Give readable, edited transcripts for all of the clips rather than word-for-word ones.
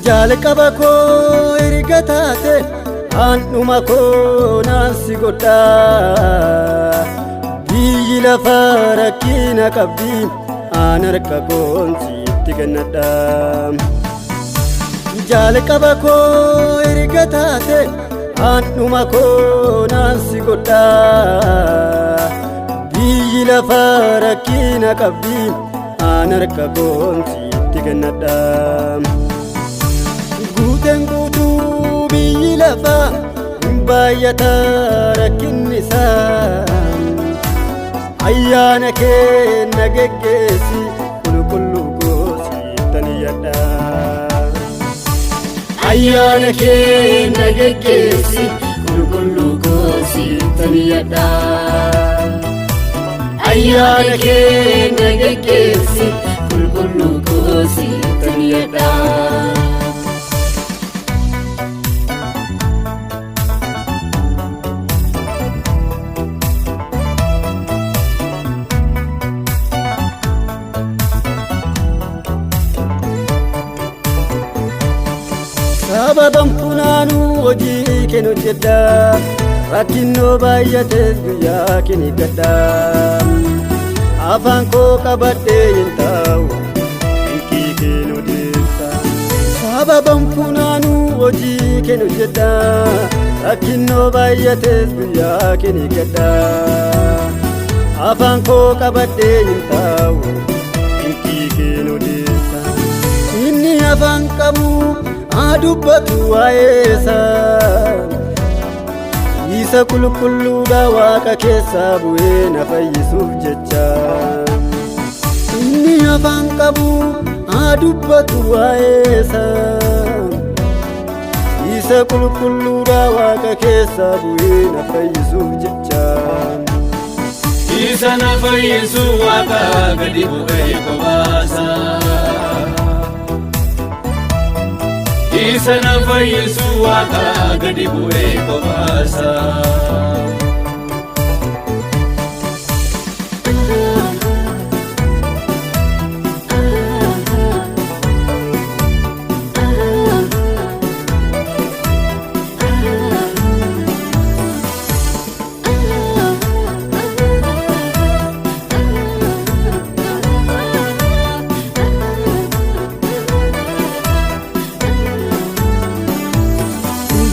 Jalqaba koo erga taate handhuma koo naansi godha biyyi lafaa rakkina qabdi aan harka koon sitti kennadha. Jalqaba koo erga taate handhuma koo naansi godha biyyi lafaa rakkina qabdi aan harka koon sitti kennadha. Guuteen guutuu biyyi lafaa baay'ata rakkinni isaa ayyaana kee na geggeessi qulqulluu koo sittan iyyadha. Ayyaana kee na geggeessi qulqulluu koo sittan iyyadha. Ayyaana kee na geggeessi qulqulluu koo sittan iyyadha. Sababan funaanuu hojii kee hojjedha rakkinnoo baay'atees guyyaa kee eeggadha. Afaan koo qabadhee hin taa'u milkii kee odeessa. Sababan funaanuu hojii kee hojjedha rakkinnoo baay'atees guyyaa kee eeggadha. Afaan koo qabadhee hin taa'u milkii kee odeessa. Inni afaan qabu adubbatu waa'eesa isa qulqulluudha waaqa keessaa bu'ee na fayyisuuf jecha. Inni afaan qabu adubbatu waa'eesa isa qulqulluudha waaqa keessaa bu'ee na fayyisuuf jecha. Isa na fayyisu waaqa gadi bu'ee kobaasa. Isa na fayyisu waaqa gadi bu'ee kobaasa.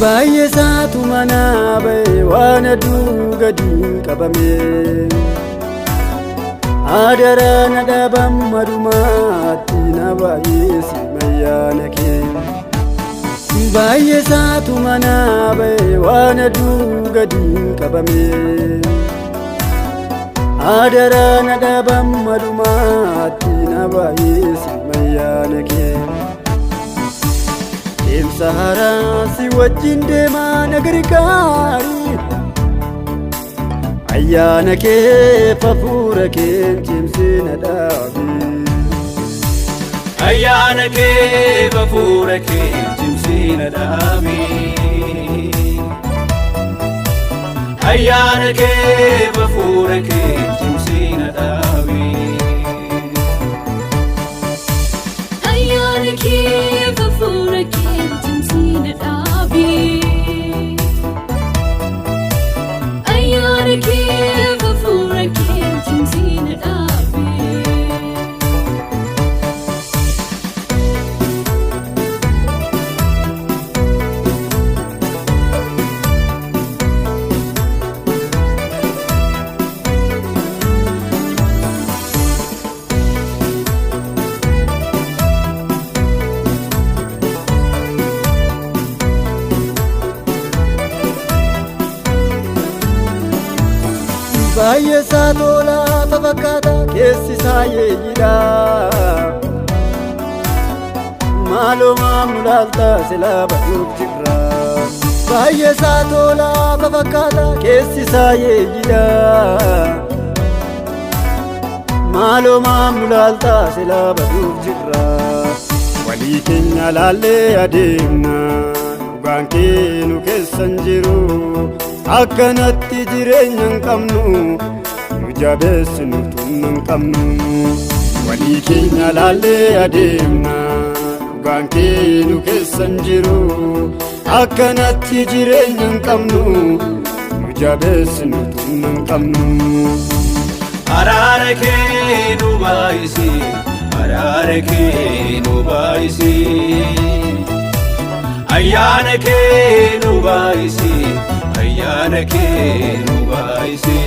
Baay'eesaatu manaa ba'e waan aduu gadi qabame adaraa na dhaban madumaatti na baay'eesi mayyaana kee. Baay'eesaatu manaa ba'e waan aduu gadi qabame adaraa na dhaban madumaatti na baay'eesi mayyaana kee. Deemsa haaraa si wajjin deemaa na gargaari ayyaana kee hafuura kee cimsee na dhaabi. Ayyaana kee hafuura kee cimsee na dhaabi. Ayyaana kee hafuura kee cimsee na dhaabi. Ayyaana kee hafuura kee cimsee na dhaabi. Ayyaana kee hafuura kee cimsee na dhaabi. Baay'eesaa tolaa fakkaata keessisaa yeeyyidha maaloo maamnu laalta silaa baduuf jirra baay'ee isaa tolaa fafakkaata keessisaa yeeyyidha maaloo maamnu laalta silaa baduuf jirra walii keenya laallee adeemna dhugaan keenu keessan jiru akkanatti jireenya hin qabnu nu jabeessinu tumna hin qabnu walii keenya laallee adeemna dhugaan keenu keessan jiru akkanatti jireenya hin qabnu nu jabeessinu tumna hin qabnu araara kee nu baay'isi araara kee nu baay'isi ayyaana kee nu baay'isi ayyaana kee nu baay'isi